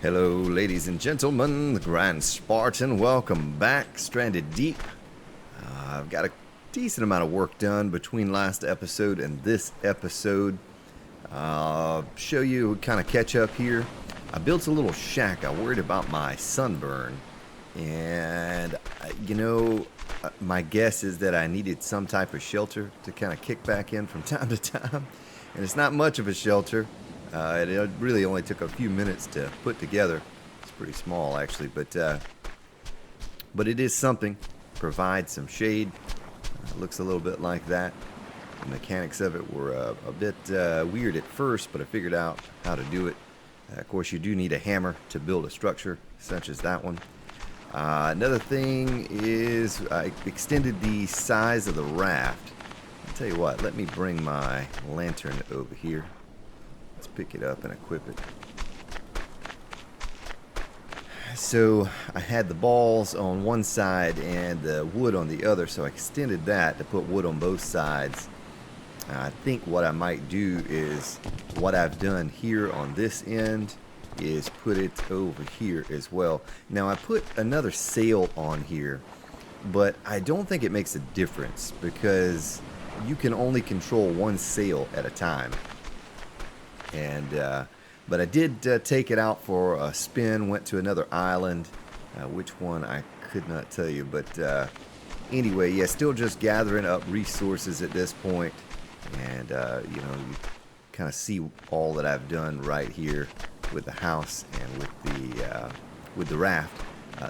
Hello, ladies and gentlemen, the Grand Spartan. Welcome back, Stranded Deep. I've got a decent amount of work done between last episode and this episode. Show you, kind of catch up here. I built a little shack. I worried about my sunburn. And, my guess is that I needed some type of shelter to kind of kick back in from time to time. And it's not much of a shelter. It really only took a few minutes to put together. It's pretty small, actually, but it is something. Provides some shade. Looks a little bit like that. The mechanics of it were a bit weird at first, but I figured out how to do it. Of course, you do need a hammer to build a structure such as that one. Another thing is I extended the size of the raft. I'll tell you what, let me bring my lantern over here. Let's pick it up and equip it. So I had the balls on one side and the wood on the other, so I extended that to put wood on both sides. I think what I might do is what I've done here on this end is put it over here as well. Now I put another sail on here, but I don't think it makes a difference because you can only control one sail at a time. But I did take it out for a spin, went to another island, which one I could not tell you, but anyway, yeah, still just gathering up resources at this point, and you kind of see all that I've done right here with the house and with the raft.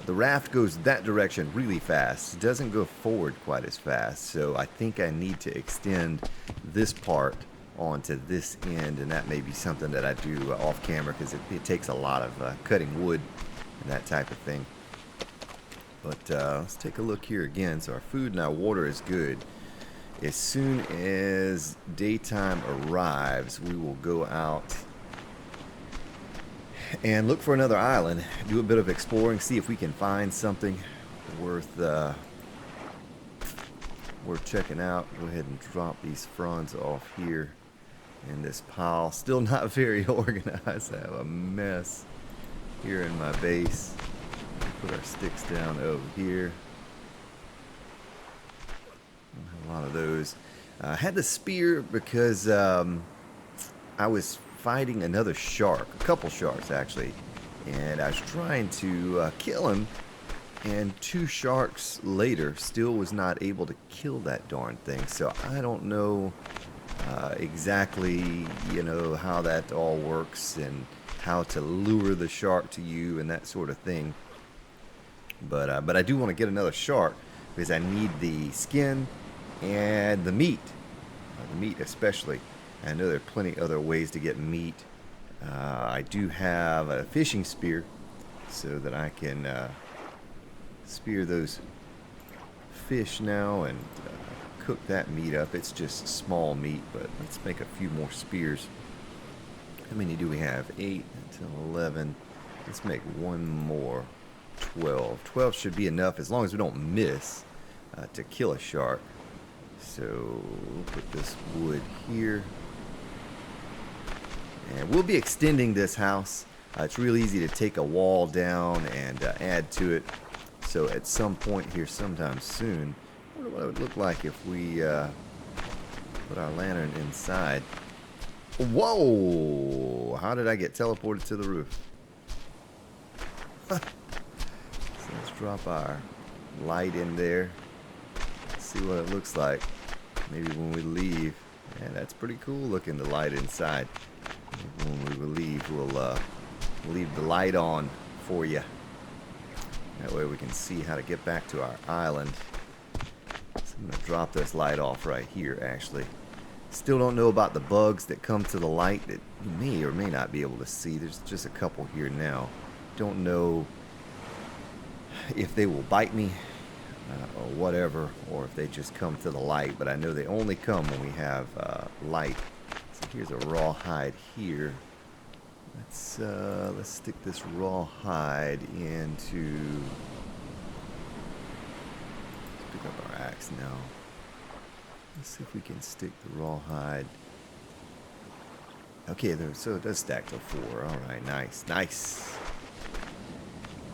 The raft goes that direction really fast. It doesn't go forward quite as fast, so I think I need to extend this part onto this end, and that may be something that I do off camera because it takes a lot of cutting wood and that type of thing. But let's take a look here again. So our food and our water is good. As soon as daytime arrives, we will go out and look for another island, do a bit of exploring, see if we can find something worth checking out. Go ahead and drop these fronds off here in this pile. Still not very organized. I have a mess here in my base. Put our sticks down over here. A lot of those. I had the spear because I was fighting another shark, a couple sharks actually, and I was trying to kill him, and two sharks later still was not able to kill that darn thing. So I don't know exactly, how that all works and how to lure the shark to you and that sort of thing. But I do want to get another shark because I need the skin and the meat especially. I know there are plenty other ways to get meat. I do have a fishing spear so that I can spear those fish now and cook that meat up. It's just small meat, but let's make a few more spears. How many do we have? 8 until 11. Let's make one more. 12. 12 should be enough as long as we don't miss to kill a shark. So we'll put this wood here. And we'll be extending this house. It's real easy to take a wall down and add to it. So at some point here sometime soon, I wonder what it would look like if we put our lantern inside. Whoa! How did I get teleported to the roof? So let's drop our light in there. See what it looks like. Maybe when we leave. Yeah, that's pretty cool looking, the light inside. Maybe when we leave, we'll leave the light on for you. That way we can see how to get back to our island. So I'm going to drop this light off right here, actually. Still don't know about the bugs that come to the light that you may or may not be able to see. There's just a couple here now. Don't know if they will bite me or whatever, or if they just come to the light, but I know they only come when we have light. So here's a raw hide here. Let's stick this raw hide into. Let's pick up our axe now. Let's see if we can stick the raw hide. Okay, so it does stack to 4. All right, nice, nice.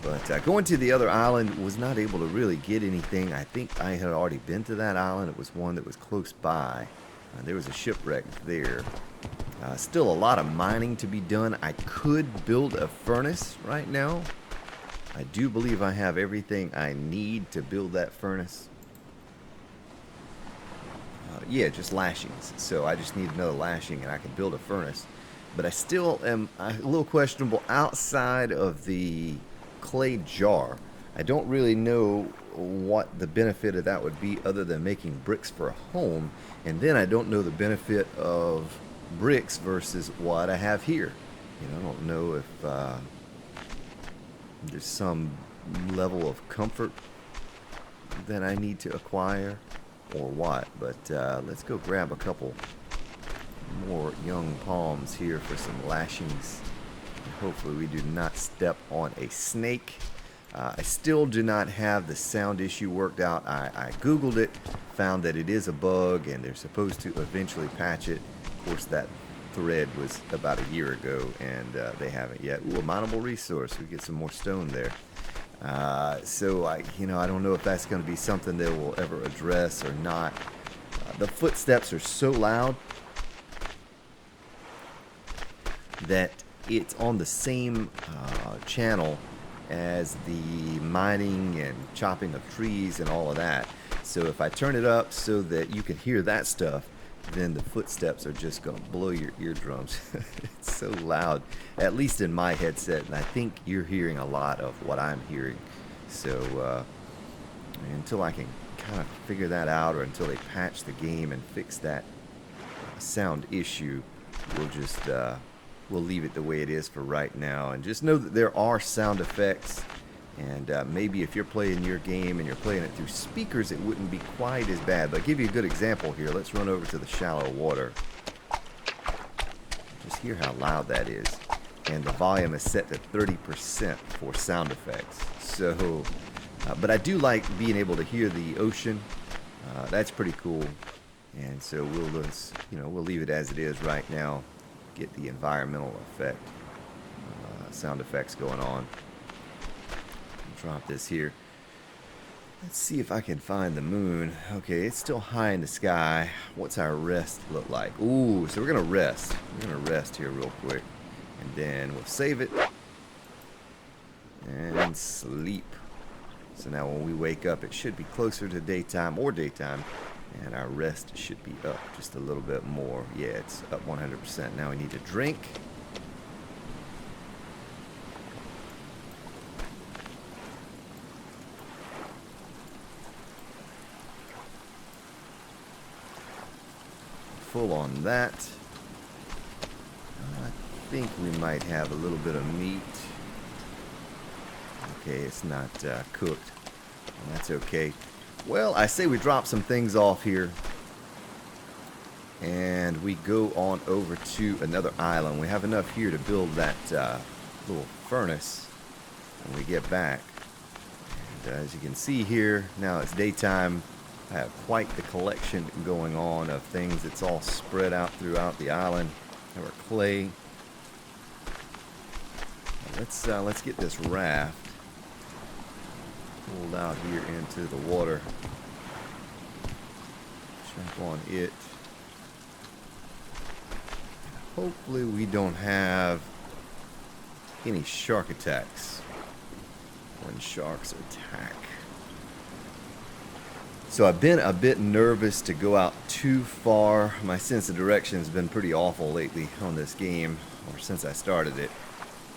But going to the other island was not able to really get anything. I think I had already been to that island. It was one that was close by. There was a shipwreck there. Still a lot of mining to be done. I could build a furnace right now. I do believe I have everything I need to build that furnace. Yeah, just lashings. So I just need another lashing and I can build a furnace. But I still am a little questionable outside of the clay jar. I don't really know what the benefit of that would be other than making bricks for a home. And then I don't know the benefit of bricks versus what I have here. You know, I don't know if there's some level of comfort that I need to acquire or what. But let's go grab a couple more young palms here for some lashings. And hopefully we do not step on a snake. I still do not have the sound issue worked out. I googled it, found that it is a bug and they're supposed to eventually patch it. Of course, that thread was about a year ago and they haven't yet. Ooh, a mineable resource. We get some more stone there. So I don't know if that's going to be something they will ever address or not. The footsteps are so loud that it's on the same channel as the mining and chopping of trees and all of that. So if I turn it up so that you can hear that stuff, then the footsteps are just going to blow your eardrums. It's so loud, at least in my headset, and I think you're hearing a lot of what I'm hearing. So until I can kind of figure that out, or until they patch the game and fix that sound issue, we'll just we'll leave it the way it is for right now. And just know that there are sound effects. And maybe if you're playing your game and you're playing it through speakers, it wouldn't be quite as bad. But I'll give you a good example here. Let's run over to the shallow water. Just hear how loud that is. And the volume is set to 30% for sound effects. So, but I do like being able to hear the ocean. That's pretty cool. And so we'll just, we'll leave it as it is right now. Get the environmental effect, sound effects going on. Drop this here. Let's see if I can find the moon. Okay, it's still high in the sky. What's our rest look like? Ooh, so we're gonna rest. We're gonna rest here real quick, and then we'll save it and sleep. So now when we wake up, it should be closer to daytime, and our rest should be up just a little bit more. Yeah, it's up 100%. Now we need to drink. Full on that. I think we might have a little bit of meat. Okay, it's not cooked. Well, that's okay. Well, I say we drop some things off here and we go on over to another island. We have enough here to build that little furnace when we get back. And as you can see here, now it's daytime. I have quite the collection going on of things. It's all spread out throughout the island. There are clay. Let's get this raft pulled out here into the water. Jump on it. Hopefully we don't have any shark attacks when sharks attack. So I've been a bit nervous to go out too far. My sense of direction has been pretty awful lately on this game, or since I started it.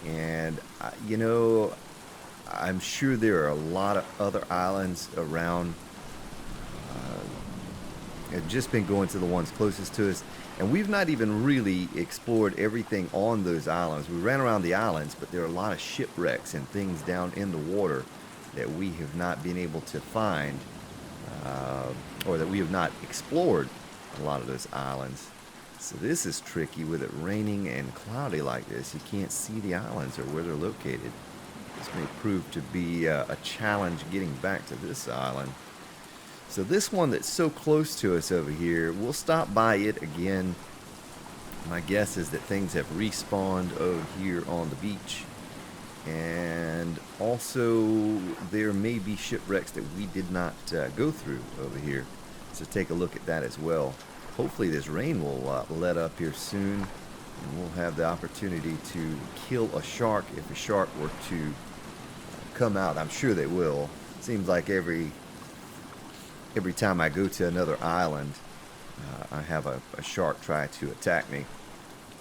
And, I'm sure there are a lot of other islands around. I've just been going to the ones closest to us. And we've not even really explored everything on those islands. We ran around the islands, but there are a lot of shipwrecks and things down in the water that we have not been able to find. Or that we have not explored a lot of those islands. So this is tricky with it raining and cloudy like this. You can't see the islands or where they're located. This may prove to be a challenge getting back to this island. So this one that's so close to us over here, we'll stop by it again. My guess is that things have respawned over here on the beach. And also, there may be shipwrecks that we did not go through over here. So take a look at that as well. Hopefully this rain will let up here soon. And we'll have the opportunity to kill a shark if a shark were to come out. I'm sure they will. Seems like every time I go to another island, I have a shark try to attack me.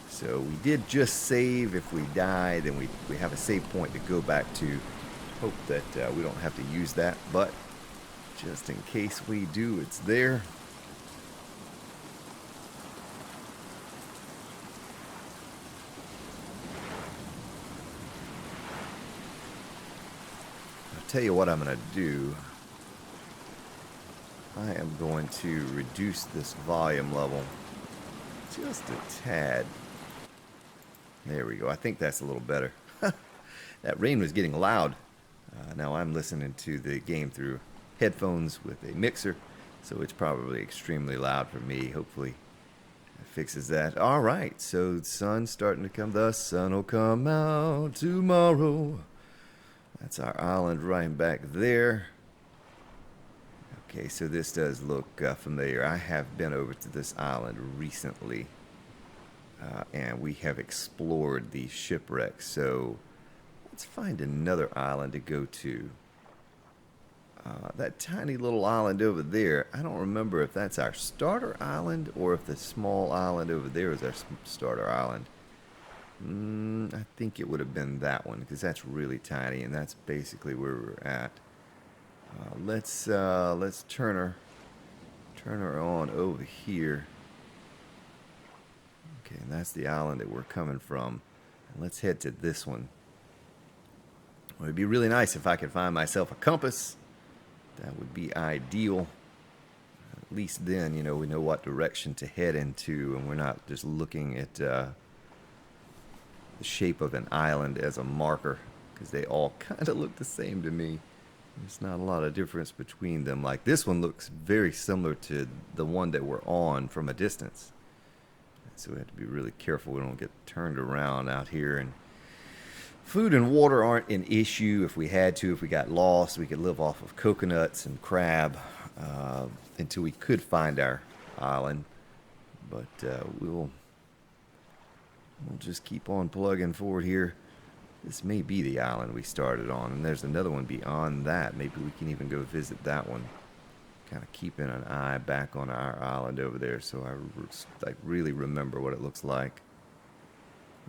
So we did just save. If we die, then we have a save point to go back to. Hope that we don't have to use that, but just in case we do, it's there. I'll tell you what I'm going to do. I am going to reduce this volume level just a tad. There we go. I think that's a little better. That rain was getting loud. Now I'm listening to the game through headphones with a mixer, so it's probably extremely loud for me. Hopefully it fixes that. All right, so the sun's starting to come. The sun will come out tomorrow. That's our island right back there. Okay, so this does look familiar. I have been over to this island recently. And we have explored these shipwrecks. So let's find another island to go to. That tiny little island over there, I don't remember if that's our starter island or if the small island over there is our starter island. I think it would have been that one because that's really tiny and that's basically where we're at. Let's turn her on over here. Okay, and that's the island that we're coming from. And let's head to this one. Well, it'd be really nice if I could find myself a compass. That would be ideal. At least then, you know, we know what direction to head into, and we're not just looking at the shape of an island as a marker, because they all kind of look the same to me. There's not a lot of difference between them. Like this one looks very similar to the one that we're on from a distance. So we have to be really careful we don't get turned around out here. And food and water aren't an issue. If we had to, if we got lost, we could live off of coconuts and crab until we could find our island. But we'll just keep on plugging forward here. This may be the island we started on, and there's another one beyond that. Maybe we can even go visit that one. Kind of keeping an eye back on our island over there, so I really remember what it looks like.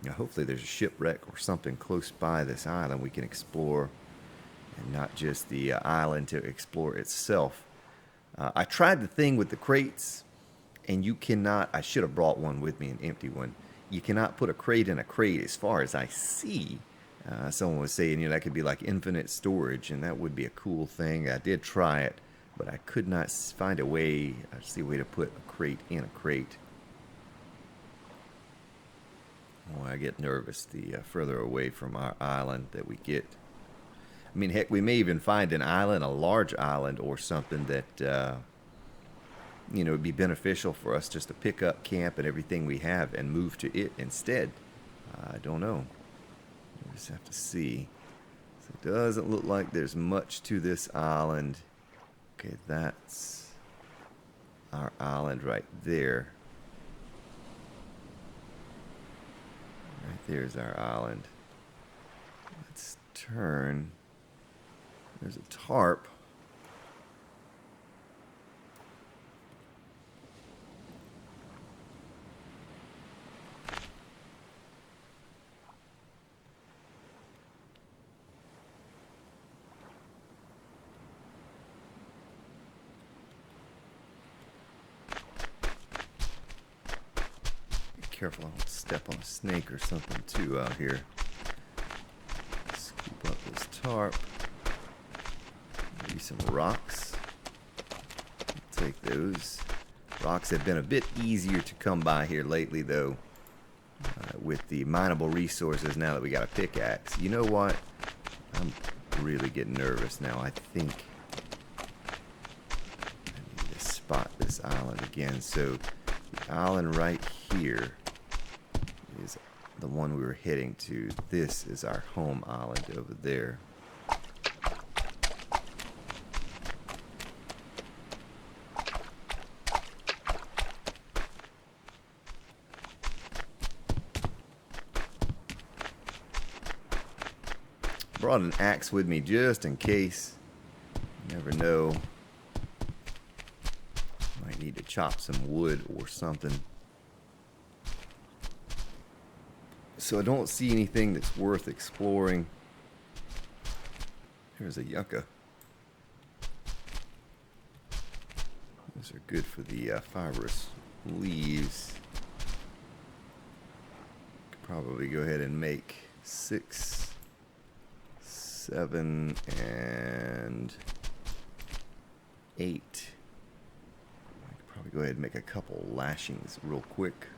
Now, hopefully there's a shipwreck or something close by this island we can explore, and not just the island to explore itself. I tried the thing with the crates, and you cannot, I should have brought one with me, an empty one. You cannot put a crate in a crate as far as I see. Someone was saying, you know, that could be like infinite storage, and that would be a cool thing. I did try it, but I could not find a way, see a way to put a crate in a crate. Oh, I get nervous the further away from our island that we get. I mean, heck, we may even find an island, a large island or something that, you know, would be beneficial for us just to pick up camp and everything we have and move to it instead. I don't know. We just have to see. So it doesn't look like there's much to this island. Okay, that's our island right there. Right there's our island. Let's turn. There's a tarp. Careful, I don't step on a snake or something too out here. Scoop up this tarp. Maybe some rocks. Take those. Rocks have been a bit easier to come by here lately, though, with the mineable resources now that we got a pickaxe. You know what? I'm really getting nervous now. I think I need to spot this island again. So the island right here is the one we were heading to. This is our home island over there. Brought an axe with me just in case. You never know. Might need to chop some wood or something. So I don't see anything that's worth exploring. Here's a yucca. Those are good for the fibrous leaves. Could probably go ahead and make 6, 7, and 8. I could probably go ahead and make a couple lashings real quick.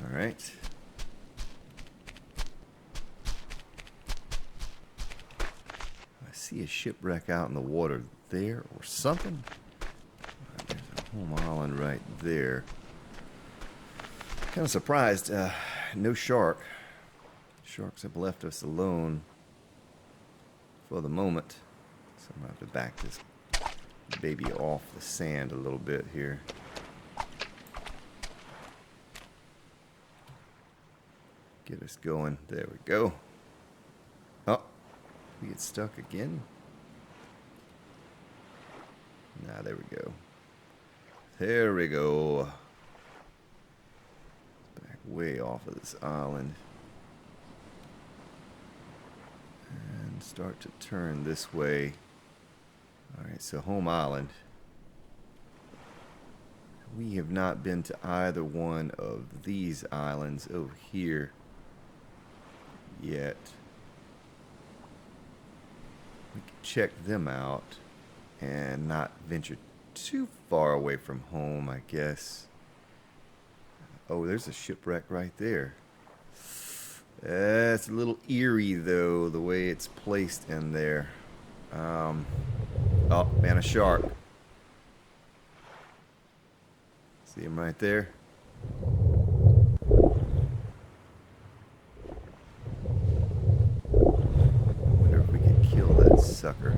All right. I see a shipwreck out in the water there or something. There's a home island right there. Kind of surprised. No shark. Sharks have left us alone for the moment. So I'm going to have to back this baby off the sand a little bit here. Get us going. There we go. Oh, we get stuck again. Nah, there we go. There we go. Back way off of this island. And start to turn this way. Alright, so home island. We have not been to either one of these islands over here yet. We can check them out and not venture too far away from home, I guess. Oh, there's a shipwreck right there. It's a little eerie, though, the way it's placed in there. Oh, man, a shark. See him right there? Wonder if we can kill that sucker.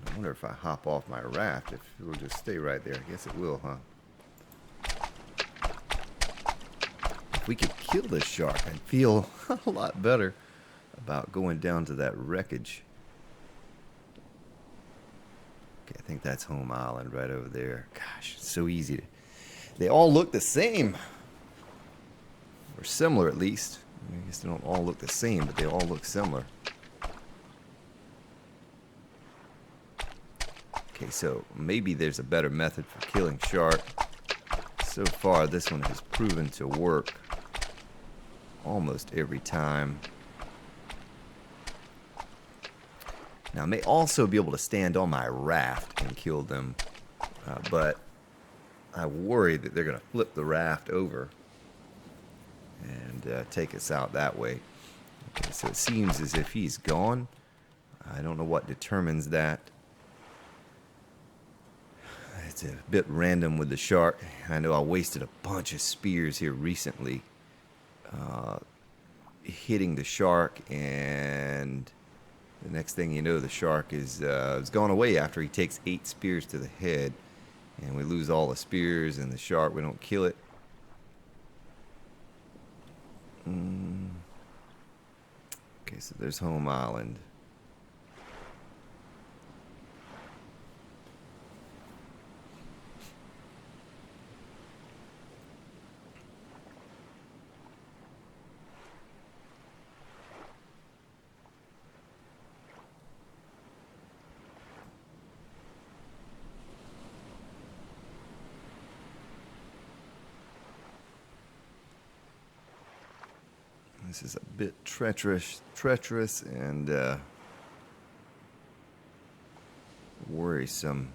I wonder if I hop off my raft, if it will just stay right there. I guess it will, huh? If we could kill this shark, I'd feel a lot better about going down to that wreckage. Okay, I think that's home island right over there. Gosh, it's so easy to... They all look the same. Or similar, at least. I guess they don't all look the same, but they all look similar. Okay, so maybe there's a better method for killing shark. So far, this one has proven to work almost every time. Now, I may also be able to stand on my raft and kill them, but I worry that they're going to flip the raft over and take us out that way. Okay, so it seems as if he's gone. I don't know what determines that. It's a bit random with the shark. I know I wasted a bunch of spears here recently hitting the shark, and the next thing you know, the shark is gone away after he takes 8 spears to the head, and we lose all the spears and the shark. We don't kill it. Okay, so there's home island. This is a bit treacherous and worrisome.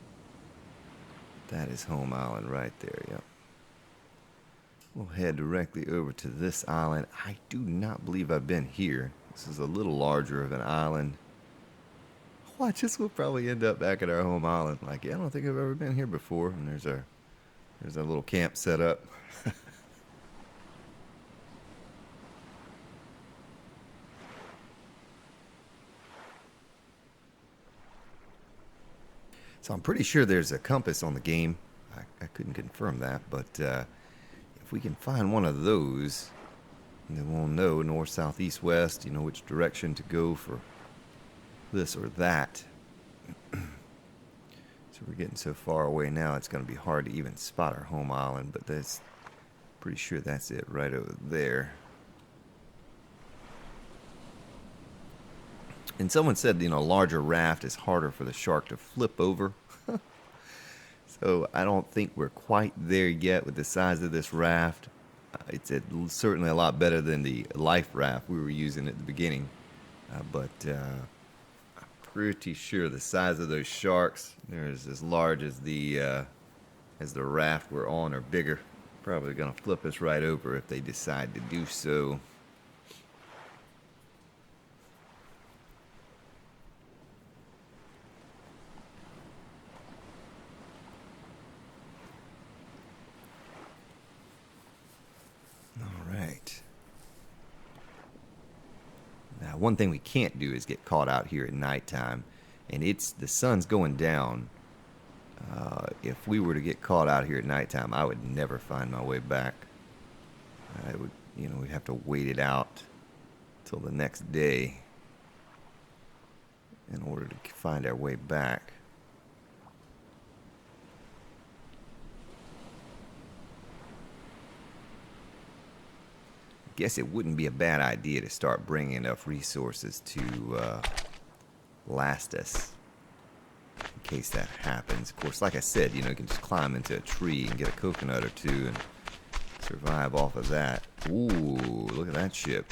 That is home island right there, yep. We'll head directly over to this island. I do not believe I've been here. This is a little larger of an island. Watch this, we'll probably end up back at our home island. Like, yeah, I don't think I've ever been here before. And there's our little camp set up. So I'm pretty sure there's a compass on the game. I couldn't confirm that, but if we can find one of those, then we'll know north, south, east, west, which direction to go for this or that. So we're getting so far away now, it's going to be hard to even spot our home island, but that's pretty sure that's it right over there. And someone said, a larger raft is harder for the shark to flip over. So I don't think we're quite there yet with the size of this raft. It's certainly a lot better than the life raft we were using at the beginning. But I'm pretty sure the size of those sharks, they're as large as the raft we're on, or bigger. Probably going to flip us right over if they decide to do so. Now, one thing we can't do is get caught out here at nighttime, and the sun's going down. If we were to get caught out here at nighttime, I would never find my way back. We'd have to wait it out till the next day in order to find our way back. Guess it wouldn't be a bad idea to start bringing enough resources to last us in case that happens. Of course, like I said, you can just climb into a tree and get a coconut or two and survive off of that. Ooh, look at that ship.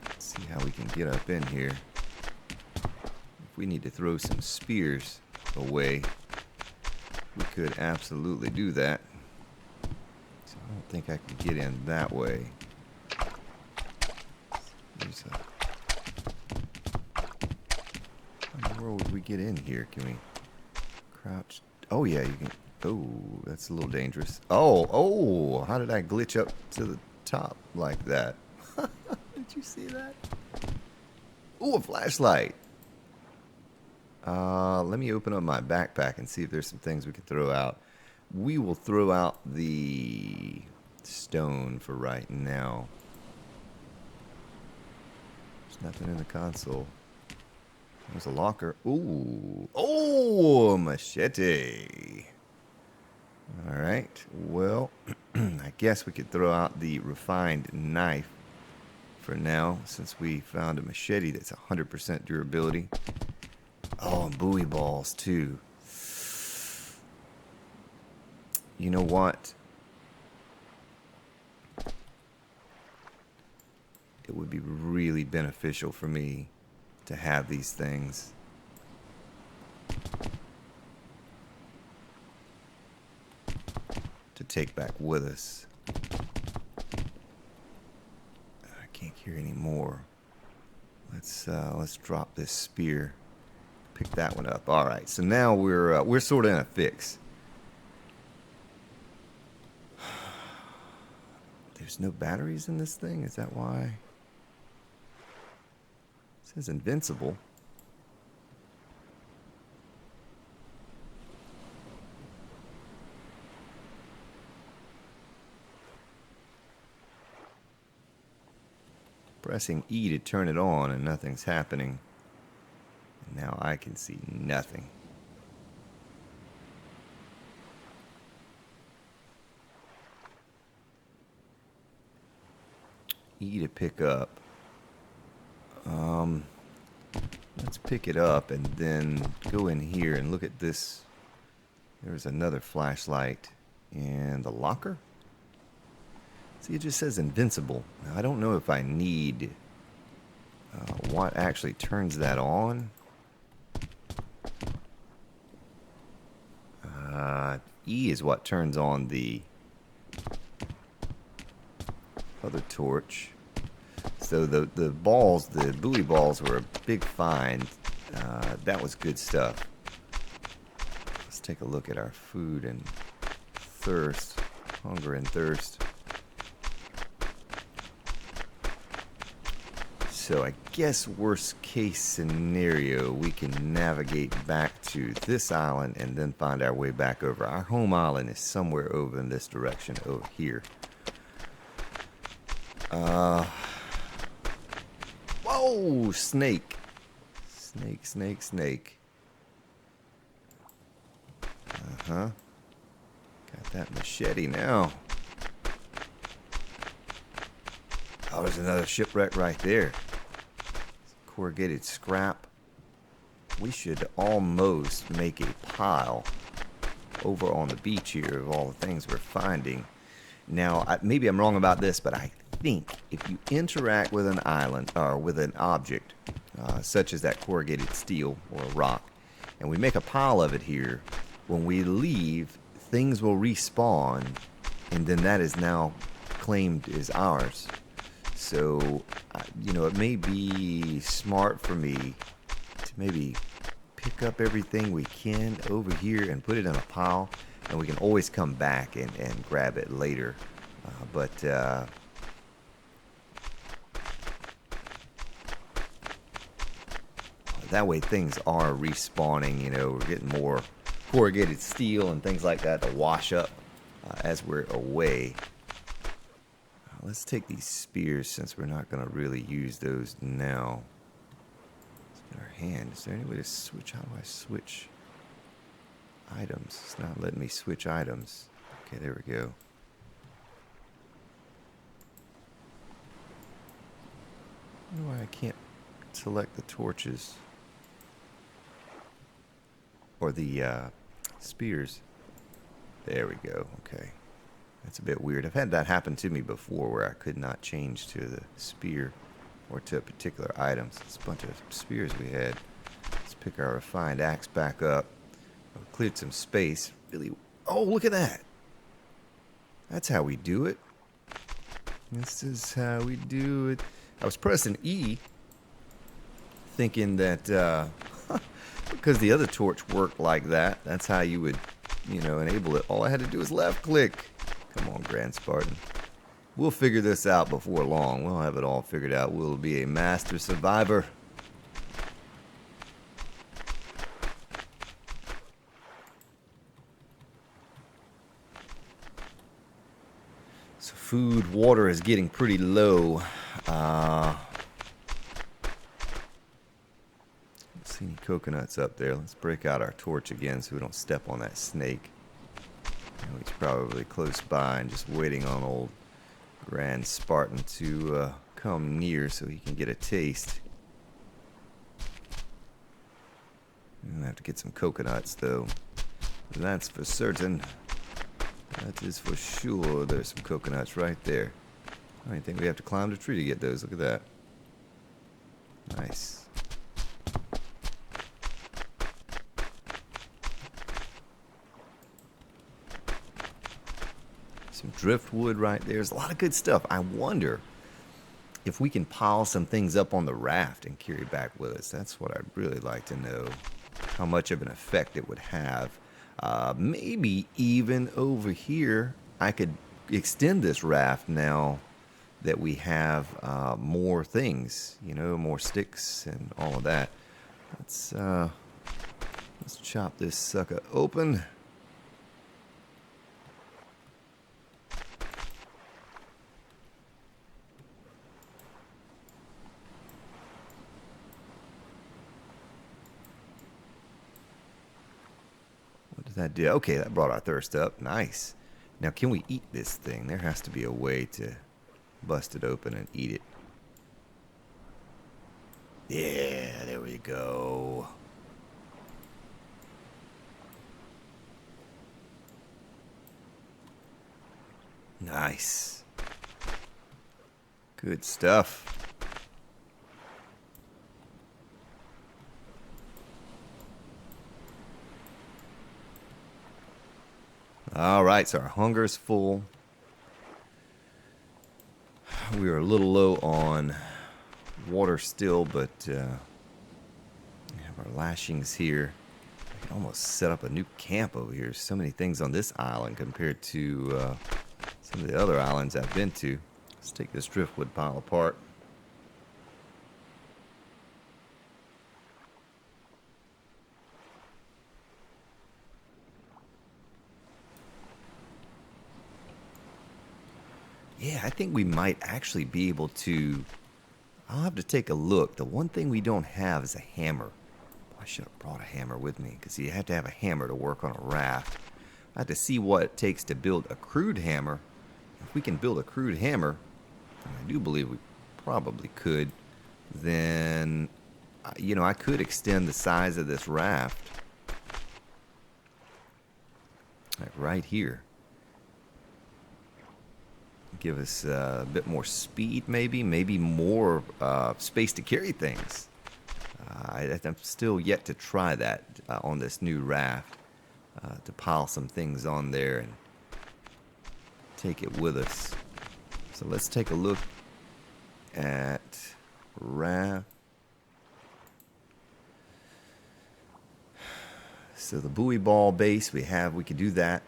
Let's see how we can get up in here. If we need to throw some spears away, we could absolutely do that. So I don't think I can get in that way. How in the world would we get in here? Can we crouch? Oh yeah, you can. Oh, that's a little dangerous. Oh, how did I glitch up to the top like that? Did you see that? Oh, a flashlight. Let me open up my backpack and see if there's some things we can throw out. We will throw out the stone for right now. There's nothing in the console. There's a locker. Ooh. Oh, machete. Alright. Well, I guess we could throw out the refined knife for now, since we found a machete that's 100% durability. Oh, and buoy balls, too. You know what? It would be really beneficial for me to have these things. To take back with us. I can't hear any more. Let's drop this spear. Pick that one up. All right, so now we're sort of in a fix. There's no batteries in this thing. Is that why? It says invincible. Pressing E to turn it on and nothing's happening. Now I can see nothing. E to pick up. Let's pick it up and then go in here and look at this. There's another flashlight in the locker. See, it just says invincible. Now, I don't know if I need what actually turns that on. E is what turns on the other torch. So the balls, the buoy balls, were a big find. That was good stuff. Let's take a look at our food and thirst, hunger and thirst. So I guess worst case scenario, we can navigate back to this island and then find our way back over. Our home island is somewhere over in this direction over here. Whoa, snake. Snake, snake, snake. Uh-huh. Got that machete now. Oh, there's another shipwreck right there. Corrugated scrap. We should almost make a pile over on the beach here of all the things we're finding. Now, maybe I'm wrong about this, but I think if you interact with an island or with an object, such as that corrugated steel or rock, and we make a pile of it here, when we leave, things will respawn, and then that is now claimed as ours. So, you know, it may be smart for me to maybe pick up everything we can over here and put it in a pile, and we can always come back and grab it later. But that way things are respawning. You know, we're getting more corrugated steel and things like that to wash up as we're away. Let's take these spears since we're not going to really use those now. Let's get our hand. Is there any way to switch? How do I switch items? It's not letting me switch items. Okay, there we go. I don't know why I can't select the torches. Or the spears. There we go. Okay. That's a bit weird. I've had that happen to me before where I could not change to the spear or to a particular item. It's a bunch of spears we had. Let's pick our refined axe back up. I've cleared some space. Really. Oh, look at that. That's how we do it. This is how we do it. I was pressing E thinking that because the other torch worked like that, that's how you would, you know, enable it. All I had to do was left click. Come on, Grand Spartan. We'll figure this out before long. We'll have it all figured out. We'll be a master survivor. So food, water is getting pretty low. Don't see any coconuts up there. Let's break out our torch again so we don't step on that snake. He's probably close by and just waiting on old Grand Spartan to come near so he can get a taste. I'm gonna have to get some coconuts though. That's for certain. That is for sure. There's some coconuts right there. I don't think we have to climb the tree to get those. Look at that. Nice. Some driftwood right there. There's a lot of good stuff. I wonder if we can pile some things up on the raft and carry back with us. That's what I'd really like to know. How much of an effect it would have. Maybe even over here, I could extend this raft now that we have more things. You know, more sticks and all of that. Let's chop this sucker open. That did. Okay, that brought our thirst up. Nice. Now, can we eat this thing? There has to be a way to bust it open and eat it. Yeah, there we go. Nice. Good stuff. All right, so our hunger's full. We are a little low on water still, but we have our lashings here. I can almost set up a new camp over here. So many things on this island compared to some of the other islands I've been to. Let's take this driftwood pile apart. Yeah, I think we might actually be able to... I'll have to take a look. The one thing we don't have is a hammer. I should have brought a hammer with me, because you have to have a hammer to work on a raft. I have to see what it takes to build a crude hammer. If we can build a crude hammer, and I do believe we probably could, then, you know, I could extend the size of this raft. Like right here. Give us a bit more speed, maybe more space to carry things. I'm still yet to try that on this new raft, to pile some things on there and take it with us. So let's take a look at raft. So the buoy ball base we could do that.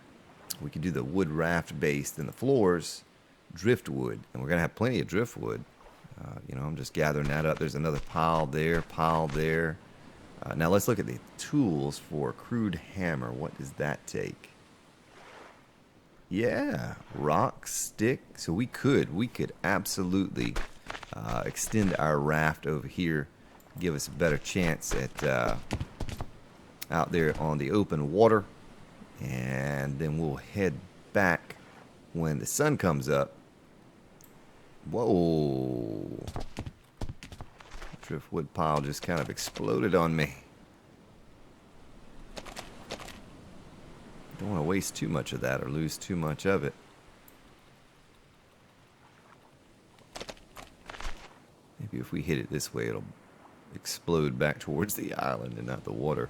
We could do the wood raft base, then the floors driftwood, and we're gonna have plenty of driftwood. You know, I'm just gathering that up. There's another pile there, now let's look at the tools for a crude hammer. What does that take? Yeah, rock, stick. So we could absolutely extend our raft over here, give us a better chance at out there on the open water, and then we'll head back when the sun comes up. Whoa. Driftwood pile just kind of exploded on me. Don't want to waste too much of that or lose too much of it. Maybe if we hit it this way, it'll explode back towards the island and not the water.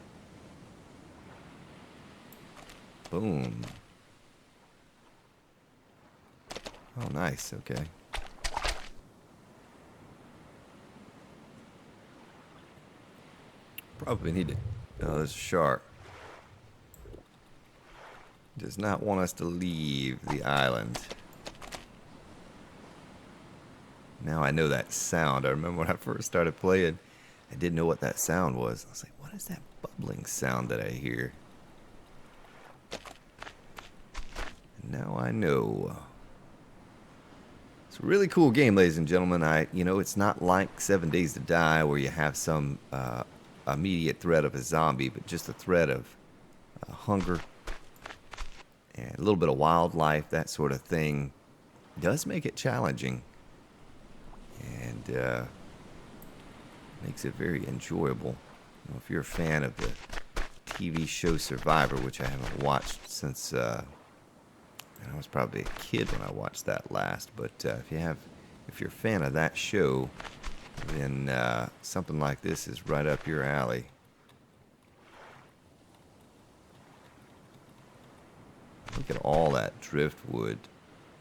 Boom. Oh, nice. Okay. Probably need to... Oh, there's a shark. Does not want us to leave the island. Now I know that sound. I remember when I first started playing, I didn't know what that sound was. I was like, what is that bubbling sound that I hear? And now I know. It's a really cool game, ladies and gentlemen. You know, it's not like 7 Days to Die where you have some immediate threat of a zombie, but just a threat of hunger and a little bit of wildlife, that sort of thing, does make it challenging and makes it very enjoyable. You know, if you're a fan of the TV show Survivor, which I haven't watched since I was probably a kid when I watched that last, but if you're a fan of that show, then something like this is right up your alley. Look at all that driftwood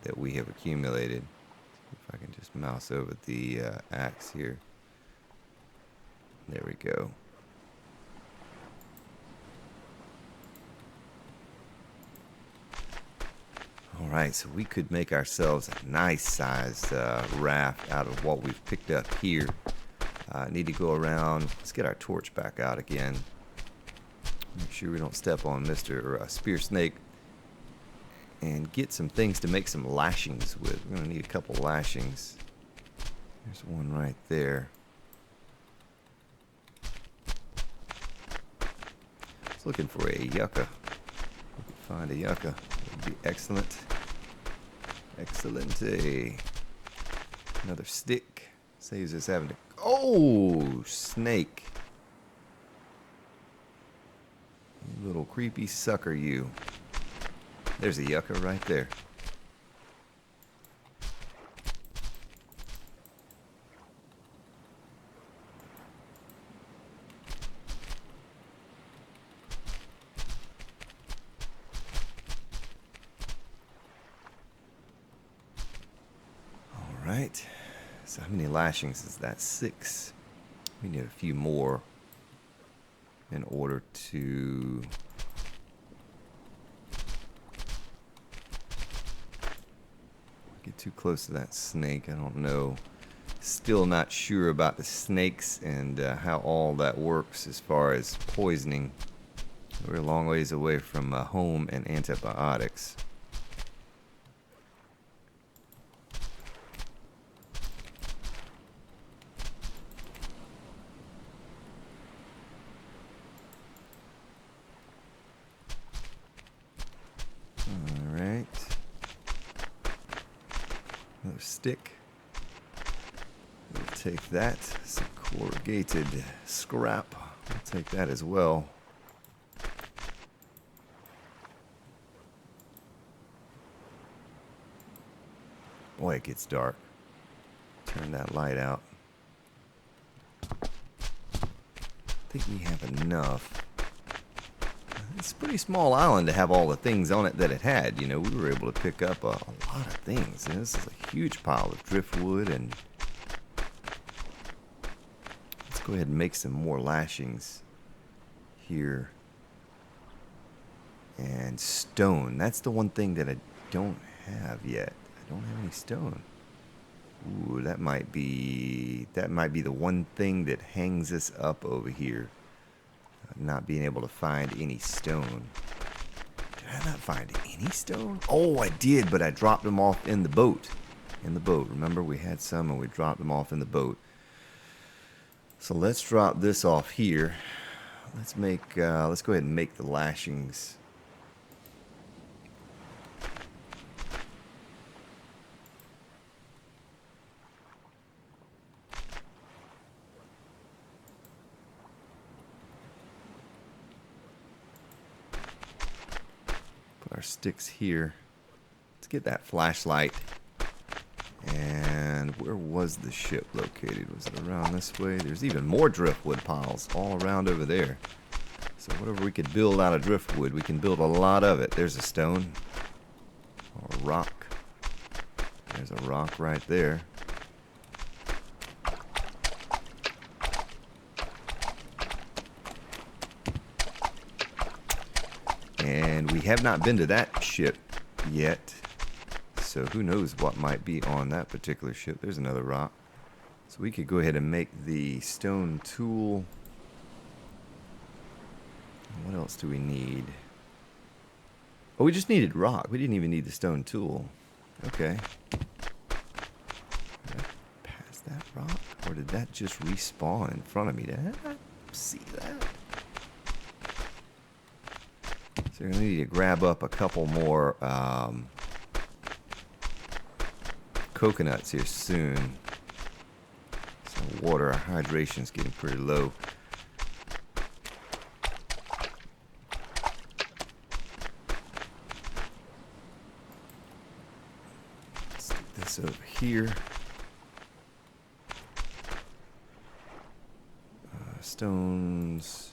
that we have accumulated. If I can just mouse over the axe here. There we go. Alright, so we could make ourselves a nice sized raft out of what we've picked up here. Need to go around. Let's get our torch back out again. Make sure we don't step on Mr. Spear Snake. And get some things to make some lashings with. We're going to need a couple lashings. There's one right there. I was looking for a yucca. If we could find a yucca, that would be excellent. Excellente. Another stick. Saves us having to... Oh, snake. You little creepy sucker, you. There's a yucca right there. Alright. So how many lashings is that? 6. We need a few more in order to get too close to that snake. I don't know. Still not sure about the snakes and how all that works as far as poisoning. We're a long ways away from home and antibiotics. Alright. Another stick. We'll take that. Some corrugated scrap. We'll take that as well. Boy, it gets dark. Turn that light out. I think we have enough. It's a pretty small island to have all the things on it that it had. You know, we were able to pick up a lot of things. And this is a huge pile of driftwood. And let's go ahead and make some more lashings here. And stone. That's the one thing that I don't have yet. I don't have any stone. Ooh, that might be the one thing that hangs us up over here. Not being able to find any stone. Did I not find any stone? Oh, I did, but I dropped them off in the boat. In the boat. Remember, we had some and we dropped them off in the boat. So let's drop this off here. Let's go ahead and make the lashings. Our sticks here. Let's get that flashlight. And where was the ship located? Was it around this way? There's even more driftwood piles all around over there. So whatever we could build out of driftwood, we can build a lot of it. There's a stone or a rock. There's a rock right there. And we have not been to that ship yet. So who knows what might be on that particular ship. There's another rock. So we could go ahead and make the stone tool. What else do we need? Oh, we just needed rock. We didn't even need the stone tool. Okay. Did I pass that rock? Or did that just respawn in front of me? Did I see that? So we're going to need to grab up a couple more coconuts here soon. So water hydration's getting pretty low. Stick this over here. Stones.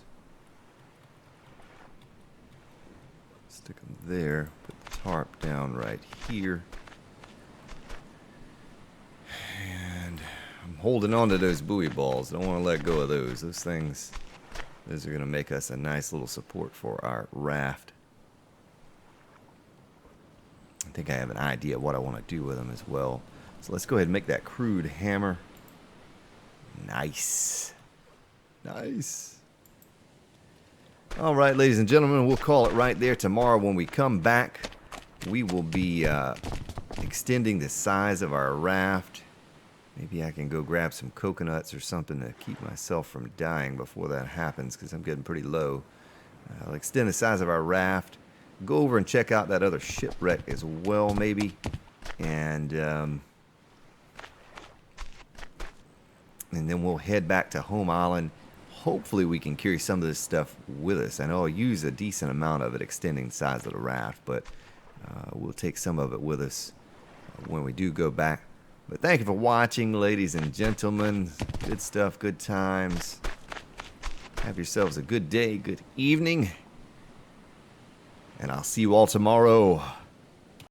Stick them there. Put the tarp down right here. And I'm holding on to those buoy balls. Don't want to let go of those. Those things, those are going to make us a nice little support for our raft. I think I have an idea of what I want to do with them as well. So let's go ahead and make that crude hammer. Nice. Nice. All right, ladies and gentlemen, we'll call it right there. Tomorrow when we come back, we will be extending the size of our raft. Maybe I can go grab some coconuts or something to keep myself from dying before that happens, because I'm getting pretty low. I'll extend the size of our raft. Go over and check out that other shipwreck as well, maybe. And then we'll head back to Home Island. Hopefully we can carry some of this stuff with us. I know I'll use a decent amount of it extending the size of the raft, but we'll take some of it with us when we do go back. But thank you for watching, ladies and gentlemen. Good stuff, good times. Have yourselves a good day, good evening. And I'll see you all tomorrow.